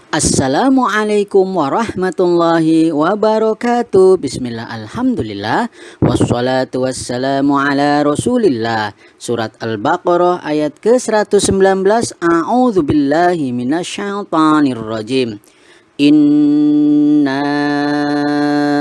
Assalamualaikum warahmatullahi wabarakatuh. Bismillah, alhamdulillah, wassalatu wassalamu ala rasulillah. Surat Al-Baqarah ayat ke-119. A'udzu billahi minasyaitonir rajim. Inna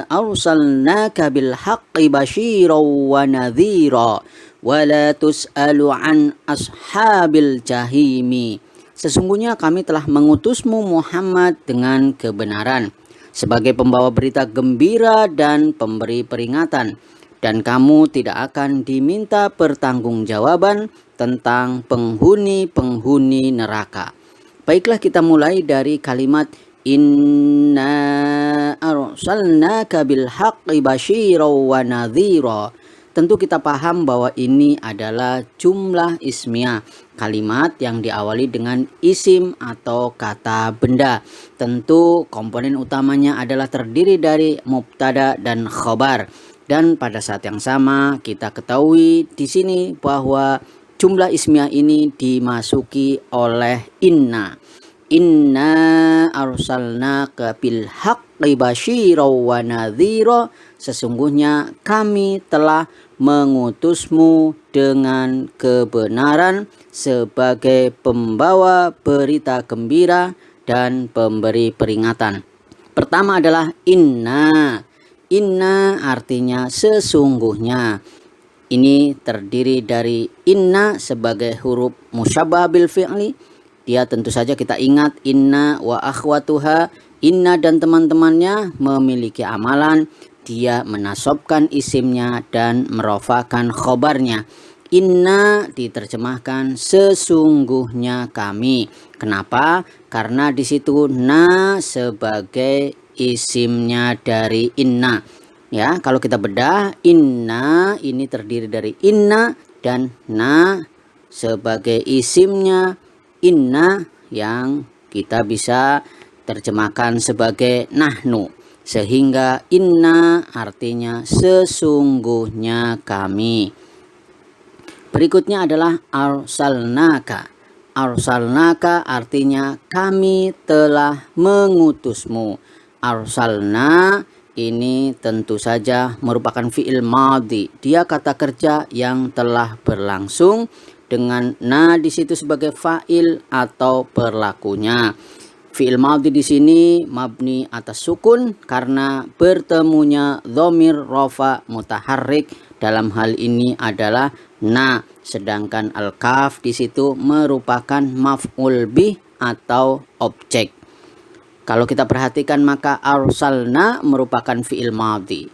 arsalnaka bil haqqi basyiran wa nadhira wa la tus'alu an ashabil jahimi. Sesungguhnya kami telah mengutusmu Muhammad dengan kebenaran sebagai pembawa berita gembira dan pemberi peringatan, dan kamu tidak akan diminta pertanggungjawaban tentang penghuni-penghuni neraka. Baiklah, kita mulai dari kalimat Inna arsalnaka bil haqqi basyiran wa nadhira. Tentu kita paham bahwa ini adalah jumlah ismiyah, kalimat yang diawali dengan isim atau kata benda. Tentu komponen utamanya adalah terdiri dari mubtada dan khobar. Dan pada saat yang sama kita ketahui di sini bahwa jumlah ismiyah ini dimasuki oleh inna. Inna arsalnaka bil haqqi basyiran wa nadhira. Sesungguhnya kami telah mengutusmu dengan kebenaran sebagai pembawa berita gembira dan pemberi peringatan. Pertama adalah inna. Inna artinya sesungguhnya. Ini terdiri dari inna sebagai huruf musyabbah bil fi'li. Dia tentu saja kita ingat inna wa akhwatuha. Inna dan teman-temannya memiliki amalan. Dia menasobkan isimnya dan merofakan khobarnya. Inna diterjemahkan sesungguhnya kami. Kenapa? Karena di situ na sebagai isimnya dari inna. Ya, kalau kita bedah, inna ini terdiri dari inna dan na sebagai isimnya inna yang kita bisa terjemahkan sebagai nahnu. Sehingga inna artinya sesungguhnya kami. Berikutnya adalah arsalnaka. Arsalnaka artinya kami telah mengutusmu. Arsalna ini tentu saja merupakan fi'il madhi. Dia kata kerja yang telah berlangsung dengan na di situ sebagai fa'il atau perlakunya. Fi'il madhi di sini mabni atas sukun karena bertemunya dhamir rafa mutaharrik, dalam hal ini adalah na, sedangkan al-kaf di situ merupakan maf'ul bih atau objek. Kalau kita perhatikan maka arsalna merupakan fi'il madhi.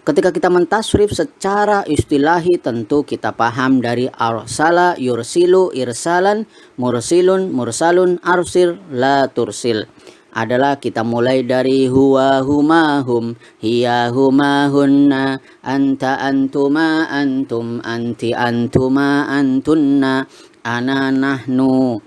Ketika kita mentasrif secara istilahi tentu kita paham dari arsala yursilu irsalan, mursilun mursalun, arsil la tursil. Adalah kita mulai dari huwa huma hum, hiya huma hunna, anta antuma antum, anti antuma antunna, ana nahnu.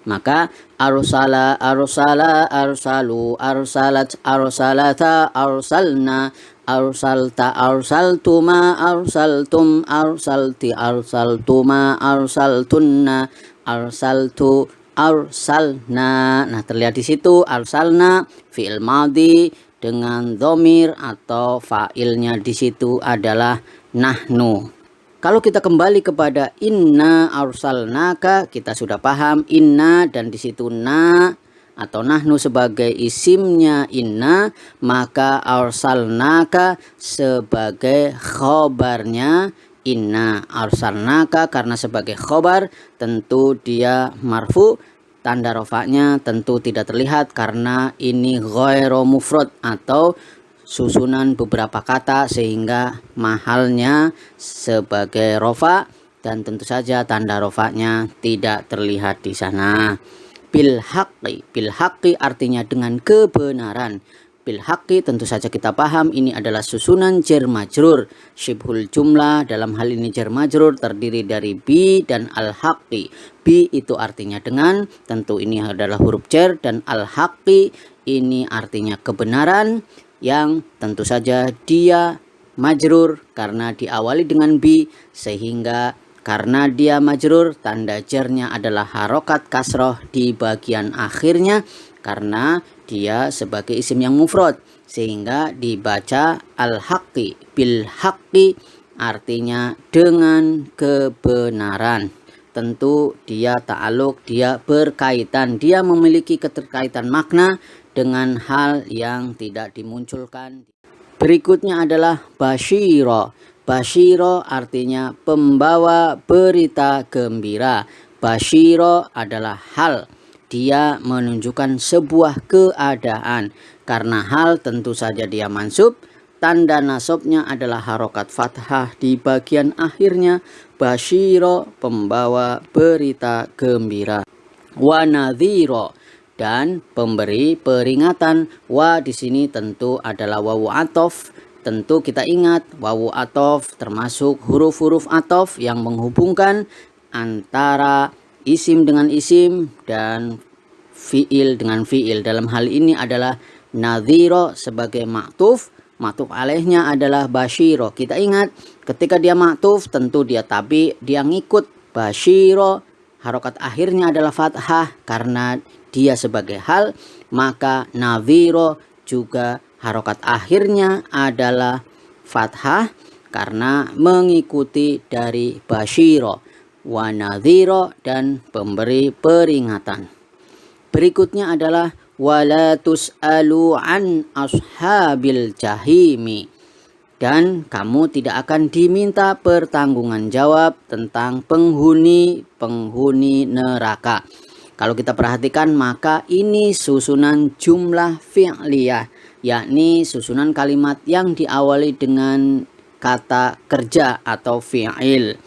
Maka arsala arsala arsalu arsalat arsalata arsalna, arsalta arsaltuma arsaltum arsalti arsaltuma arsaltunna, arsaltu arsalna. Nah, terlihat di situ arsalna fi'il madhi dengan dhamir atau fa'ilnya di situ adalah nahnu. Kalau kita kembali kepada inna arsalnaka, kita sudah paham inna dan di situ na atau nahnu sebagai isimnya inna, maka arsalnaka sebagai khobarnya inna. Arsalnaka karena sebagai khobar tentu dia marfu, tanda rofaknya tentu tidak terlihat karena ini ghairu mufrad atau susunan beberapa kata sehingga mahalnya sebagai rofa, dan tentu saja tanda rofaknya tidak terlihat di sana. Bil haqqi artinya dengan kebenaran. Bil haqqi tentu saja kita paham ini adalah susunan jar majrur. Syibhul jumlah dalam hal ini jar majrur terdiri dari bi dan al haqqi. Bi itu artinya dengan, tentu ini adalah huruf jar, dan al haqqi ini artinya kebenaran, yang tentu saja dia majrur karena diawali dengan bi, sehingga karena dia majrur tanda jarnya adalah harokat kasroh di bagian akhirnya, karena dia sebagai isim yang mufrad, sehingga dibaca al-haqqi bil haqqi, artinya dengan kebenaran. Tentu dia ta'aluk, dia berkaitan, dia memiliki keterkaitan makna dengan hal yang tidak dimunculkan. Berikutnya adalah basyiro. Basyiro artinya pembawa berita gembira. Basyiro adalah hal, dia menunjukkan sebuah keadaan. Karena hal tentu saja dia mansub, tanda nasabnya adalah harokat fathah di bagian akhirnya. Basyiro, pembawa berita gembira. Wa nadhiro, dan pemberi peringatan. Wa di sini tentu adalah wawu atof. Tentu kita ingat wawu atof termasuk huruf-huruf atof yang menghubungkan antara isim dengan isim dan fiil dengan fiil. Dalam hal ini adalah nadhiro sebagai maktuf, maktuf alaihnya adalah basyiro. Kita ingat ketika dia maktuf tentu dia tabi, dia ngikut basyiro, harokat akhirnya adalah fathah karena dia sebagai hal, maka nadhiro juga harokat akhirnya adalah fathah karena mengikuti dari basyiro, wa nadhiro, dan pemberi peringatan. Berikutnya adalah wala tus'alu an ashabil jahimi, dan kamu tidak akan diminta pertanggungan jawab tentang penghuni neraka. Kalau kita perhatikan maka ini susunan jumlah fi'liyah, yakni susunan kalimat yang diawali dengan kata kerja atau fi'il.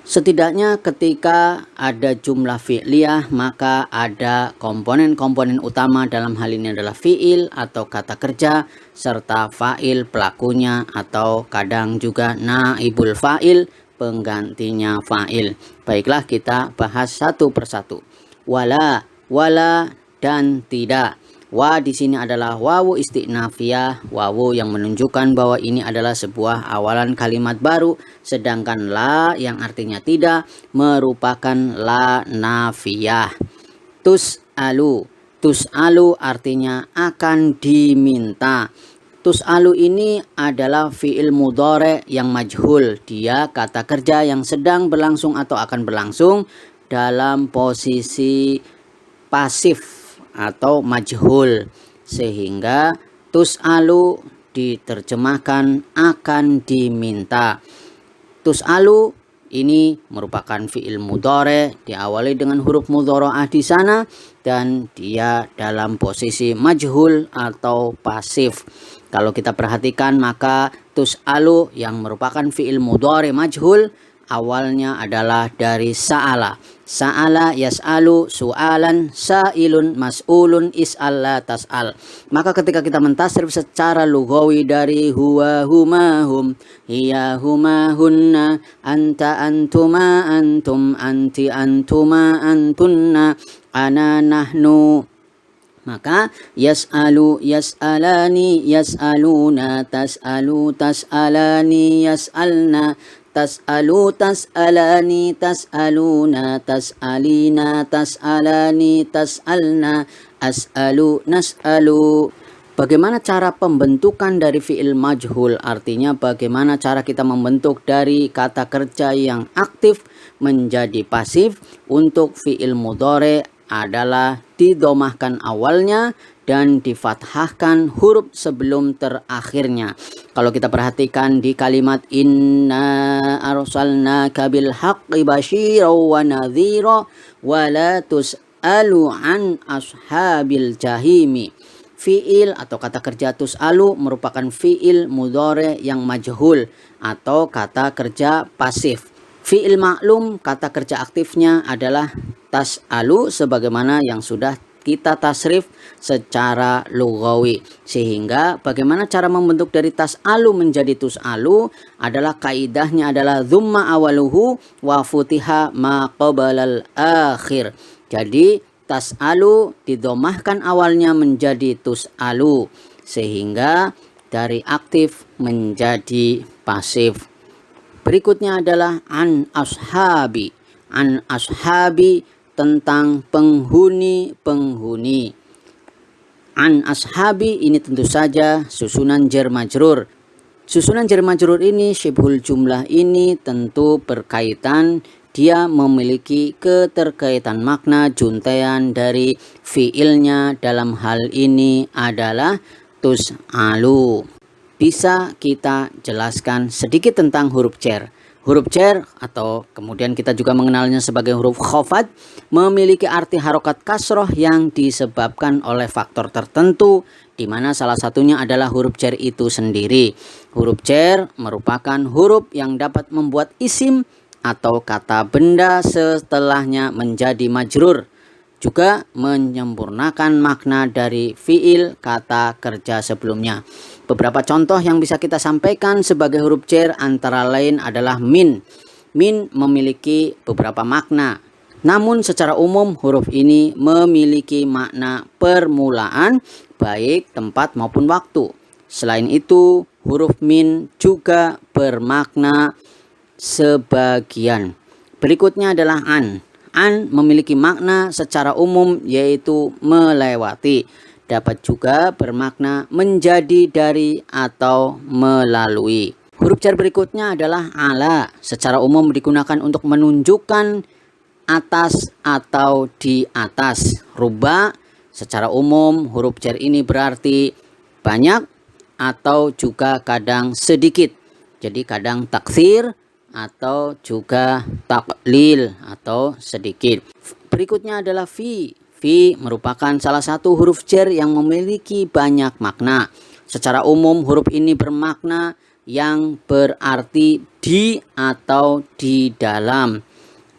Setidaknya ketika ada jumlah fi'liyah maka ada komponen-komponen utama, dalam hal ini adalah fi'il atau kata kerja serta fa'il pelakunya, atau kadang juga naibul fa'il penggantinya fa'il. Baiklah, kita bahas satu persatu. Wala, wala dan tidak. Wa di sini adalah wawu isti'nafiyah, wawu yang menunjukkan bahwa ini adalah sebuah awalan kalimat baru, sedangkan la yang artinya tidak merupakan la nafiyah. Tus'alu, tus'alu artinya akan diminta. Tus'alu ini adalah fi'il mudhari yang majhul, dia kata kerja yang sedang berlangsung atau akan berlangsung dalam posisi pasif atau majhul, sehingga tus'alu diterjemahkan akan diminta. Tus'alu ini merupakan fi'il mudhari diawali dengan huruf mudhara'ah di sana dan dia dalam posisi majhul atau pasif. Kalau kita perhatikan maka tus'alu yang merupakan fi'il mudhari majhul awalnya adalah dari sa'ala. Sa'ala yas'alu su'alan, sa'ilun mas'ulun, is'al la tas'al. Maka ketika kita mentasrif secara lughawi dari huwa huma hum, hiya huma hunna, anta antuma antum, anti antuma antunna, ana nahnu, maka yas'alu yas'alani yas'aluna, tas'alu tas'alani yas'alna, tas'alu tas'alani tas'aluna, tas'alina tas'alani tas'alna, as'alu nas'alu. Bagaimana cara pembentukan dari fi'il majhul? Artinya bagaimana cara kita membentuk dari kata kerja yang aktif menjadi pasif. Untuk fi'il mudhari adalah didomahkan awalnya dan difathahkan huruf sebelum terakhirnya. Kalau kita perhatikan di kalimat inna arsalnaka bil haqqi basyira wa nadhira wa la tus'alu an ashabil jahimi. Fi'il atau kata kerja tus'alu merupakan fi'il mudhari yang majhul atau kata kerja pasif. Fi'il maklum kata kerja aktifnya adalah tas'alu sebagaimana yang sudah kita tasrif secara lughawi. Sehingga bagaimana cara membentuk dari tas'alu menjadi tus'alu adalah kaidahnya adalah dzumma awaluhu wa futiha ma qabalal akhir. Jadi tas'alu didomahkan awalnya menjadi tus'alu sehingga dari aktif menjadi pasif. Berikutnya adalah an ashabi. An ashabi tentang penghuni-penghuni. An ashabi ini tentu saja susunan jar majrur. Susunan jar majrur ini, syibhul jumlah ini tentu berkaitan, dia memiliki keterkaitan makna juntean dari fiilnya, dalam hal ini adalah tus'alu. Bisa kita jelaskan sedikit tentang huruf jar. Huruf jar atau kemudian kita juga mengenalnya sebagai huruf khafad memiliki arti harokat kasroh yang disebabkan oleh faktor tertentu, di mana salah satunya adalah huruf jar itu sendiri. Huruf jar merupakan huruf yang dapat membuat isim atau kata benda setelahnya menjadi majrur, juga menyempurnakan makna dari fiil kata kerja sebelumnya. Beberapa contoh yang bisa kita sampaikan sebagai huruf jar antara lain adalah min. Min memiliki beberapa makna, namun secara umum huruf ini memiliki makna permulaan, baik tempat maupun waktu. Selain itu, huruf min juga bermakna sebagian. Berikutnya adalah an. An memiliki makna secara umum yaitu melewati. Dapat juga bermakna menjadi dari atau melalui. Huruf jar berikutnya adalah ala. Secara umum digunakan untuk menunjukkan atas atau di atas. Ruba, secara umum huruf jar ini berarti banyak atau juga kadang sedikit. Jadi kadang taksir atau juga taklil atau sedikit. Berikutnya adalah fi. Fi merupakan salah satu huruf jar yang memiliki banyak makna. Secara umum huruf ini bermakna yang berarti di atau di dalam.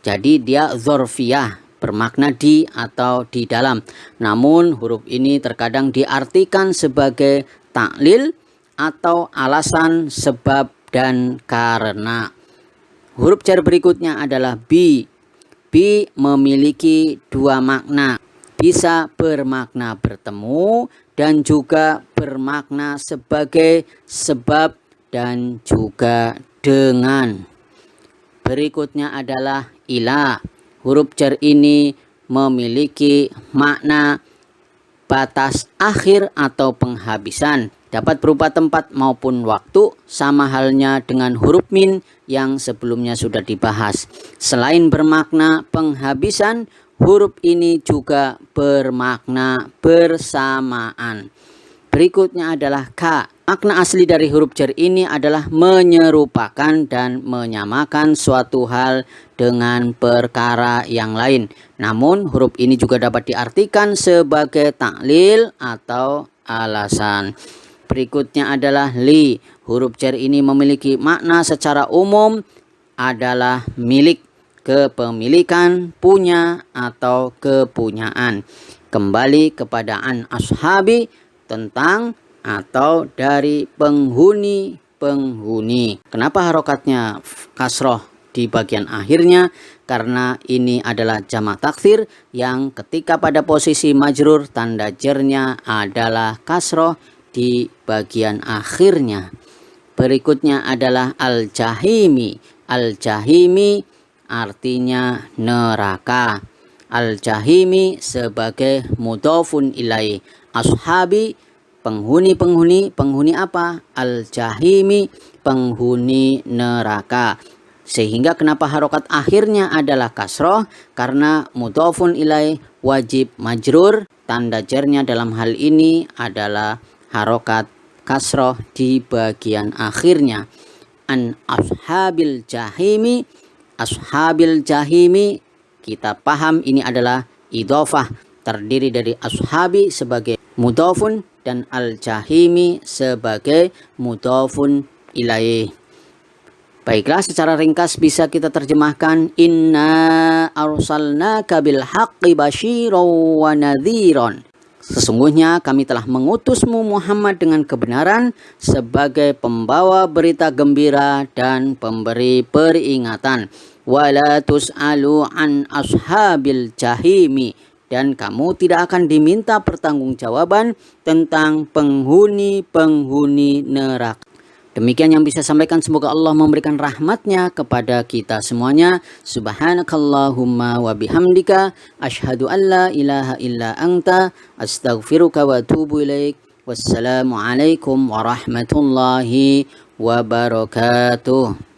Jadi dia dzorfiyah, bermakna di atau di dalam. Namun huruf ini terkadang diartikan sebagai taklil atau alasan, sebab, dan karena. Huruf jar berikutnya adalah bi. Bi memiliki dua makna. Bisa bermakna bertemu dan juga bermakna sebagai sebab dan juga dengan. Berikutnya adalah ila. Huruf jar ini memiliki makna batas akhir atau penghabisan. Dapat berupa tempat maupun waktu, sama halnya dengan huruf min yang sebelumnya sudah dibahas. Selain bermakna penghabisan, huruf ini juga bermakna bersamaan. Berikutnya adalah ka. Makna asli dari huruf jar ini adalah menyerupakan dan menyamakan suatu hal dengan perkara yang lain. Namun huruf ini juga dapat diartikan sebagai taklil atau alasan. Berikutnya adalah li. Huruf jar ini memiliki makna secara umum adalah milik, kepemilikan, punya, atau kepunyaan. Kembali kepada an ashabi, tentang atau dari penghuni-penghuni. Kenapa harokatnya kasroh di bagian akhirnya? Karena ini adalah jamak taksir yang ketika pada posisi majrur tanda jarnya adalah kasroh di bagian akhirnya. Berikutnya adalah al-jahimi. Al-jahimi artinya neraka. Al-jahimi sebagai mudhofun ilai. Ashabi penghuni-penghuni. Penghuni apa? Al-jahimi penghuni neraka. Sehingga kenapa harokat akhirnya adalah kasroh? Karena mudhofun ilai wajib majrur. Tanda jarnya dalam hal ini adalah harokat kasroh di bagian akhirnya. An ashabil jahimi. Ashabil jahimi kita paham ini adalah idhofah, terdiri dari ashabi sebagai mudhofun dan al-jahimi sebagai mudhofun ilaih. Baiklah, secara ringkas bisa kita terjemahkan, inna arsalnaka bil haqqi basyiran wa nadhiran. Sesungguhnya kami telah mengutusmu Muhammad dengan kebenaran sebagai pembawa berita gembira dan pemberi peringatan. Wala tus'alu an ashabil jahimi. Dan kamu tidak akan diminta pertanggungjawaban tentang penghuni-penghuni neraka. Demikian yang bisa sampaikan, semoga Allah memberikan rahmatnya kepada kita semuanya. Subhanakallahumma wa bihamdika asyhadu an la ilaha illa anta astaghfiruka wa atubu ilaik. Wassalamualaikum warahmatullahi wabarakatuh.